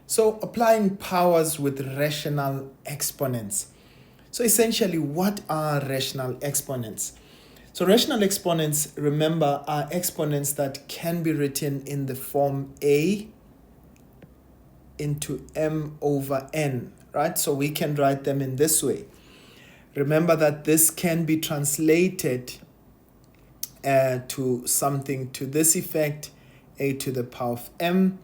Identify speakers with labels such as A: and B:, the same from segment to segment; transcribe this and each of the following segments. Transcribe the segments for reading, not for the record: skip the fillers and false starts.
A: So applying powers with rational exponents. So essentially, what are rational exponents? So rational exponents, remember, are exponents that can be written in the form a into m over n, right? So we can write them in this way. Remember that this can be translated to something to this effect, a to the power of m,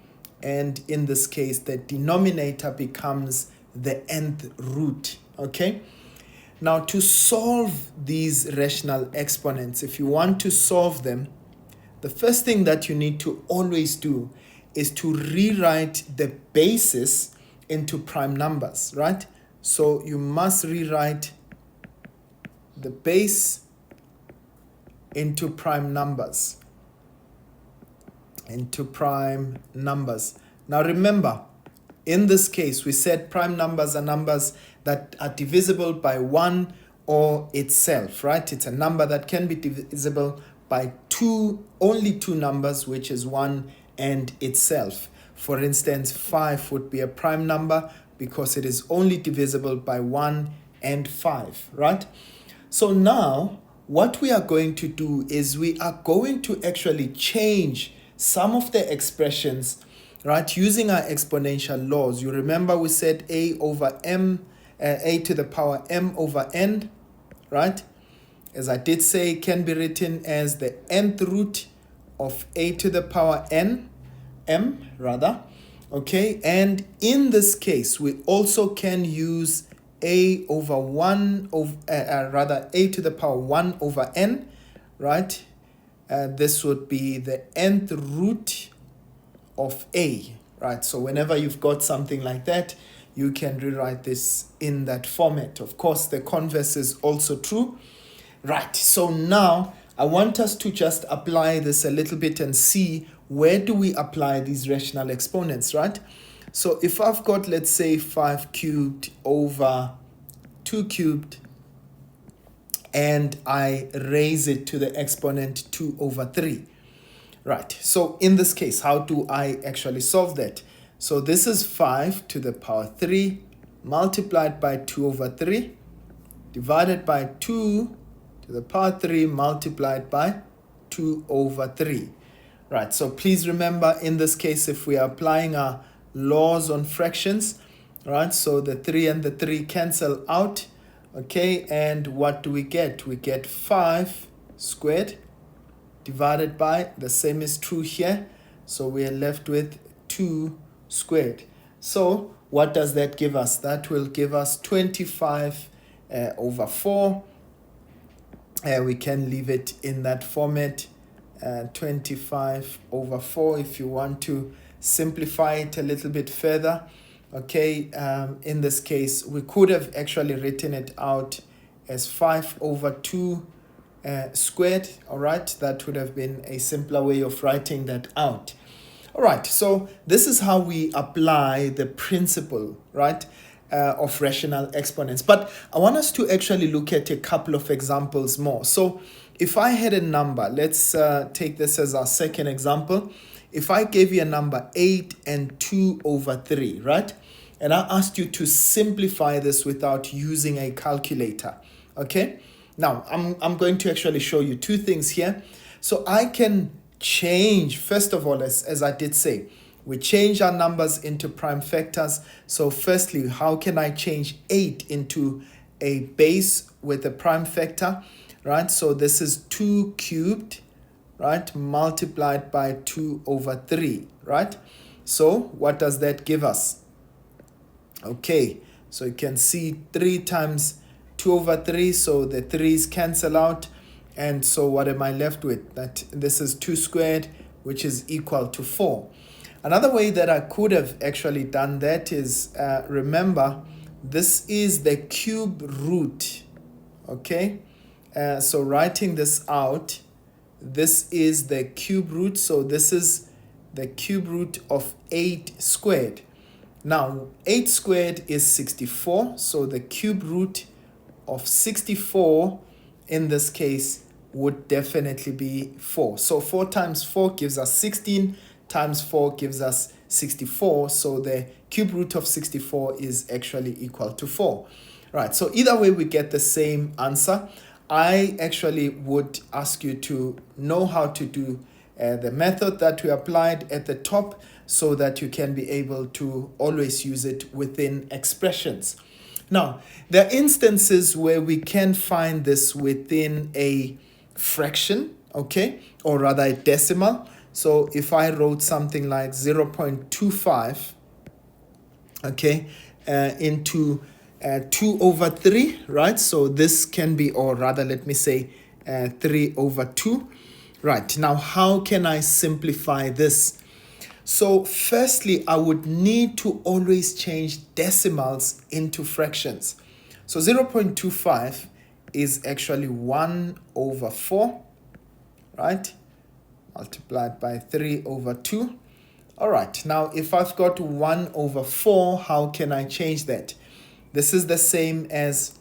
A: and in this case the denominator becomes the nth root. Okay, now to solve these rational exponents, if you want to solve them, the first thing that you need to always do is to rewrite the basis into prime numbers, right? So you must rewrite the base into prime numbers. Now remember, in this case, we said prime numbers are numbers that are divisible by 1 or itself, right? It's a number that can be divisible by only two numbers, which is 1 and itself. For instance, 5 would be a prime number because it is only divisible by 1 and 5, right? So now, what we are going to do is we are going to actually change some of the expressions, right, using our exponential laws. You remember we said a over m, a to the power m over n, right? As I did say, can be written as the nth root of a to the power m, okay? And in this case, we also can use a over 1 of a to the power 1 over n, right? This would be the nth root of a, right? So whenever you've got something like that, you can rewrite this in that format. Of course, the converse is also true, right? So now I want us to just apply this a little bit and see where do we apply these rational exponents, right? So if I've got, let's say, 5 cubed over 2 cubed, and I raise it to the exponent 2 over 3. Right, so in this case, how do I actually solve that? So this is 5 to the power 3 multiplied by 2 over 3 divided by 2 to the power 3 multiplied by 2 over 3. Right, so please remember, in this case, if we are applying our laws on fractions, right, so the 3 and the 3 cancel out, okay, and what do we get? We get 5 squared divided by, the same is true here, so we are left with 2 squared. So what does that give us? That will give us 25 over 4. We can leave it in that format, 25 over 4 if you want to simplify it a little bit further. Okay, in this case, we could have actually written it out as 5 over 2 squared, all right? That would have been a simpler way of writing that out. All right, so this is how we apply the principle, right, of rational exponents. But I want us to actually look at a couple of examples more. So if I had a number, let's take this as our second example. If I gave you a number 8 and 2 over 3, right? And I asked you to simplify this without using a calculator, okay? Now, I'm going to actually show you two things here. So I can change, first of all, as I did say, we change our numbers into prime factors. So firstly, how can I change 8 into a base with a prime factor, right? So this is 2 cubed, right, multiplied by 2 over 3, right? So what does that give us? Okay, so you can see 3 times 2 over 3, so the 3's cancel out. And so what am I left with? That this is 2 squared, which is equal to 4. Another way that I could have actually done that is, remember, this is the cube root, okay? So writing this out, this is the cube root, so this is the cube root of 8 squared. Now, 8 squared is 64, so the cube root of 64 in this case would definitely be 4. So 4 times 4 gives us 16, times 4 gives us 64. So the cube root of 64 is actually equal to 4. Right, so either way we get the same answer. I actually would ask you to know how to do the method that we applied at the top so that you can be able to always use it within expressions. Now, there are instances where we can find this within a fraction, okay, or rather a decimal. So if I wrote something like 0.25, okay, into 2 over 3, right? So this can be, or rather, let me say 3 over 2. Right, now how can I simplify this? So firstly, I would need to always change decimals into fractions. So 0.25 is actually 1 over 4, right? Multiplied by 3 over 2. All right, now if I've got 1 over 4, how can I change that? This is the same as,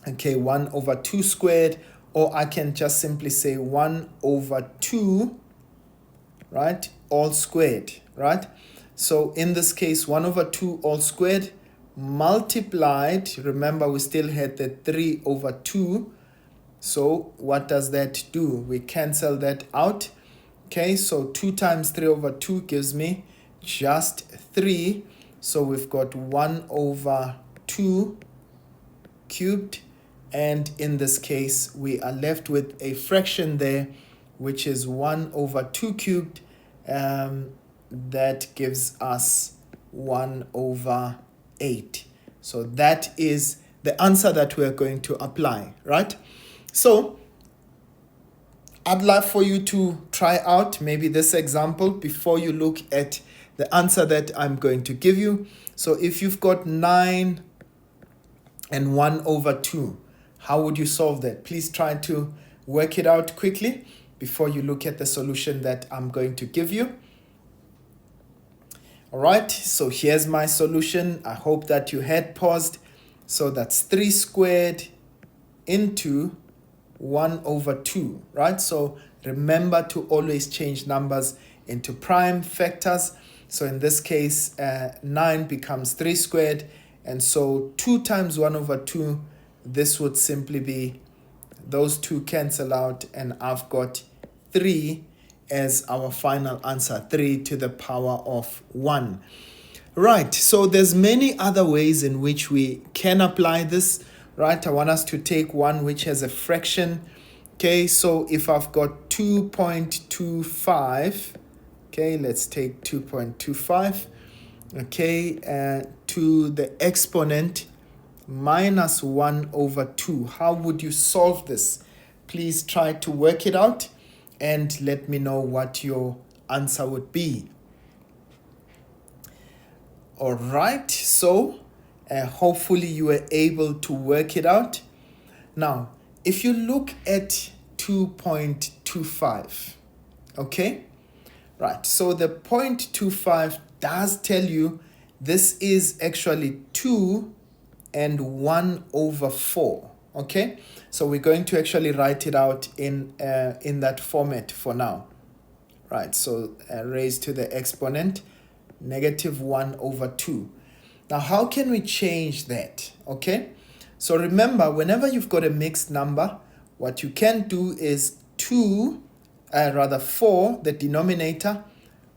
A: okay, 1 over 2 squared, or I can just simply say 1 over 2, right, all squared, right? So in this case, 1 over 2 all squared multiplied, remember we still had the 3 over 2. So what does that do? We cancel that out. Okay, so 2 times 3 over 2 gives me just 3. So we've got 1 over 2 cubed. And in this case, we are left with a fraction there, which is 1 over 2 cubed. That gives us 1 over 8. So that is the answer that we are going to apply, right? So I'd love for you to try out maybe this example before you look at the answer that I'm going to give you. So if you've got 9 and 1 over 2, how would you solve that? Please try to work it out quickly before you look at the solution that I'm going to give you. All right, so here's my solution. I hope that you had paused. So that's 3 squared into 1 over 2, right? So remember to always change numbers into prime factors. So in this case, 9 becomes 3 squared. And so 2 times 1 over 2, this would simply be, those two cancel out, and I've got 3 as our final answer, 3 to the power of 1. Right, so there's many other ways in which we can apply this, right? I want us to take one which has a fraction. Okay, so if I've got 2.25, okay, let's take 2.25, okay, to the exponent minus 1 over 2. How would you solve this? Please try to work it out and let me know what your answer would be. All right, so hopefully you were able to work it out. Now, if you look at 2.25, okay, right, so the 0.25 does tell you this is actually 2 and 1 over 4, okay? So we're going to actually write it out in that format for now, right? So raised to the exponent, negative 1 over 2. Now, how can we change that, okay? So remember, whenever you've got a mixed number, what you can do is 4, the denominator,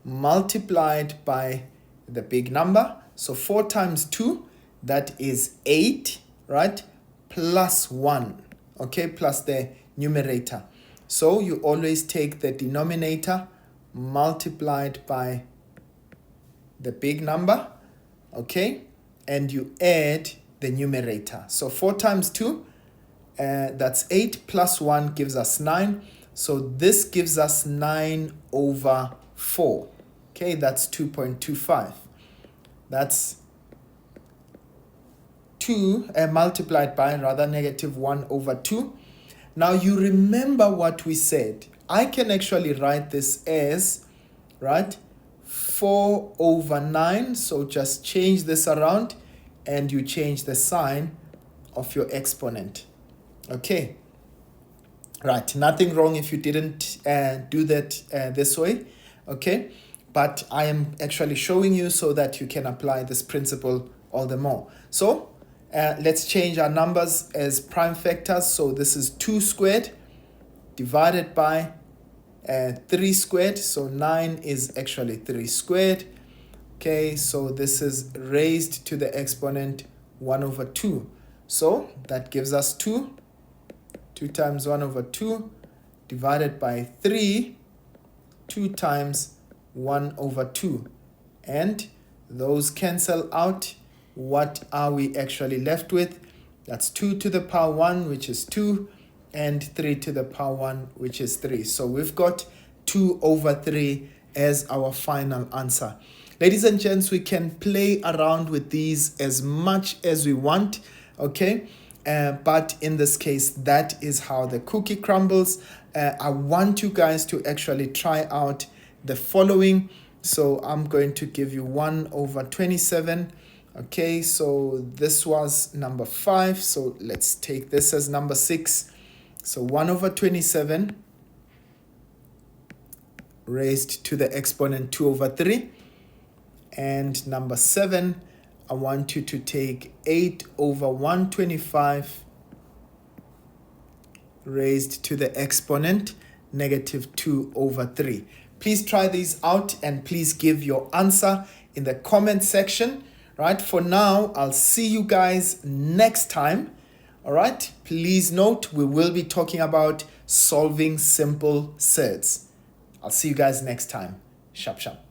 A: multiplied by the big number. So 4 times 2, that is 8, right? Plus 1, okay? Plus the numerator. So you always take the denominator multiplied by the big number, okay? And you add the numerator. So 4 times 2, that's 8 plus 1 gives us 9. So this gives us 9 over 4. Okay, that's 2.25. That's 2 multiplied by, negative 1 over 2. Now you remember what we said. I can actually write this as, right, 4 over 9. So just change this around and you change the sign of your exponent. Okay. Right, nothing wrong if you didn't do that this way. Okay. but I am actually showing you so that you can apply this principle all the more. So let's change our numbers as prime factors. So this is 2 squared divided by 3 squared. So 9 is actually 3 squared. Okay, so this is raised to the exponent 1 over 2. So that gives us 2. 2 times 1 over 2 divided by 3. 2 times 1 over 2. And those cancel out. What are we actually left with? That's 2 to the power 1, which is 2, and 3 to the power 1, which is 3. So we've got 2 over 3 as our final answer. Ladies and gents, we can play around with these as much as we want, okay? But in this case, that is how the cookie crumbles. I want you guys to actually try out the following. So I'm going to give you 1 over 27. Okay, so this was number 5. So let's take this as number 6. So 1 over 27 raised to the exponent 2 over 3. And number 7, I want you to take 8 over 125 raised to the exponent negative 2 over 3. Please try these out and please give your answer in the comment section. Right, for now, I'll see you guys next time. All right, please note we will be talking about solving simple sets. I'll see you guys next time. Sharp, sharp.